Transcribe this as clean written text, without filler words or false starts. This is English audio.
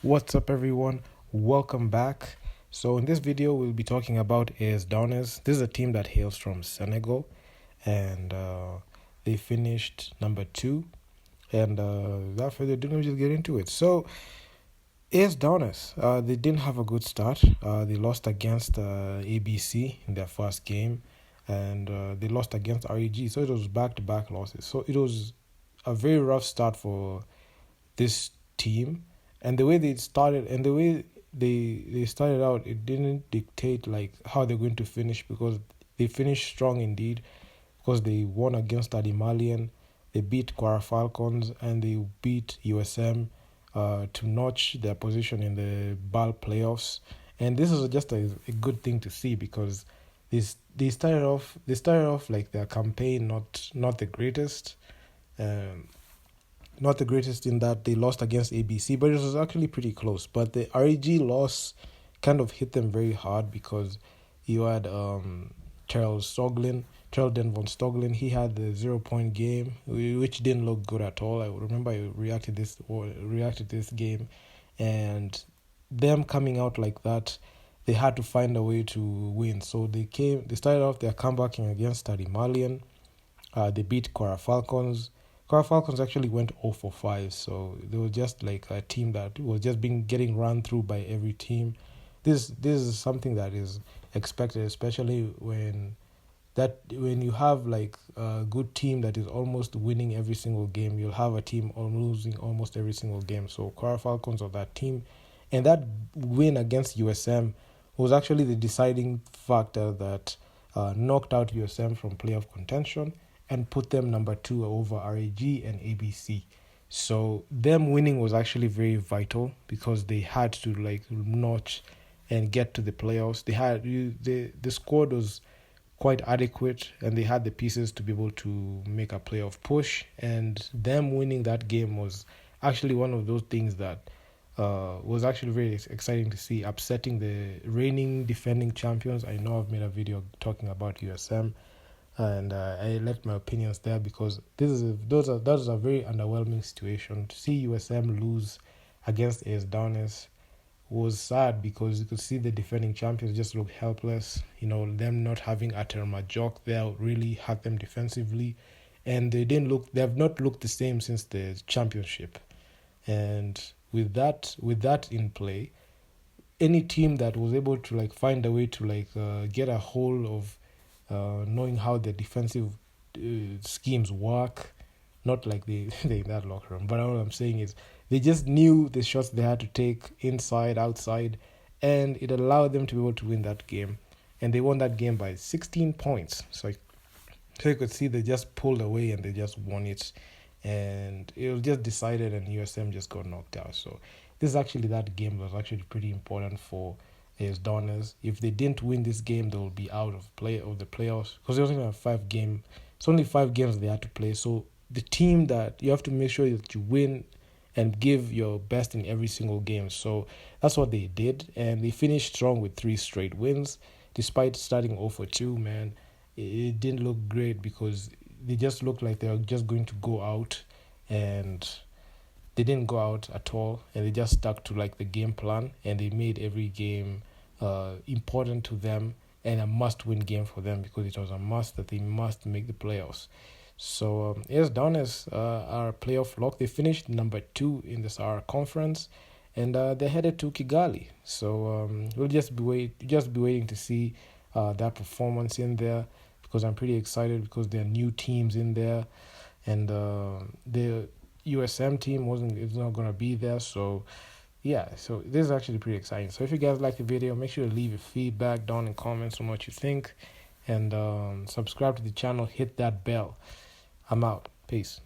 What's up, everyone? Welcome back. So, in this video, we'll be talking about AS Douanes. This is a team that hails from Senegal, and they finished number 2. And without further ado, let me just get into it. So, AS Douanes, they didn't have a good start. They lost against ABC in their first game, and they lost against REG. So, it was back-to-back losses. So, it was a very rough start for this team, and the way they started and the way they started out, it didn't dictate like how they're going to finish, because they finished strong indeed, because they won against Malian, they beat Quara Falcons, and they beat USM to notch their position in the BAL playoffs. And this is just a good thing to see, because they started off like their campaign not the greatest. Um, Not the greatest in that they lost against ABC, but it was actually pretty close. But the REG loss kind of hit them very hard, because you had Charles Den von Stoglin. He had the 0-point game, which didn't look good at all. I remember I reacted to this game, and them coming out like that, they had to find a way to win. So they started off their comeback against Malian. They beat Quara Falcons. Quara Falcons actually went 0 for 5, so they were just like a team that was just getting run through by every team. This is something that is expected, especially when you have like a good team that is almost winning every single game. You'll have a team losing almost every single game. So Quara Falcons are that team, and that win against USM was actually the deciding factor that knocked out USM from playoff contention and put them number 2 over RAG and ABC. So them winning was actually very vital, because they had to like notch and get to the playoffs. The squad was quite adequate, and they had the pieces to be able to make a playoff push. And them winning that game was actually one of those things that was actually very exciting to see, upsetting the reigning defending champions. I know I've made a video talking about USM, and I left my opinions there, because that is a very underwhelming situation. To see USM lose against AS Douanes was sad, because you could see the defending champions just look helpless. Them not having Ater Majok there really hurt them defensively, and they have not looked the same since the championship. And with that in play, any team that was able to like find a way to like get a hold of knowing how the defensive schemes work, not like they in that locker room, but all I'm saying is they just knew the shots they had to take inside, outside, and it allowed them to be able to win that game. And they won that game by 16 points. So you could see they just pulled away and they just won it. And it was just decided, and USM just got knocked out. So that game was actually pretty important for AS Douanes. If they didn't win this game, they will be out of the playoffs, because they only have 5 games. It's only 5 games they had to play. So the team that you have to make sure that you win and give your best in every single game. So that's what they did, and they finished strong with 3 straight wins, despite starting 0 for 2. Man, it didn't look great, because they just looked like they were just going to go out, and they didn't go out at all, and they just stuck to like the game plan, and they made every game important to them and a must-win game for them, because it was a must that they must make the playoffs. So AS Douanes are playoff lock. They finished number 2 in the Sahara Conference, and they're headed to Kigali. So we'll just be waiting to see that performance in there, because I'm pretty excited, because there are new teams in there, and the USM team is not going to be there. So yeah, so this is actually pretty exciting. So if you guys like the video, make sure to leave your feedback down in comments on what you think, and subscribe to the channel, hit that bell. I'm out. Peace.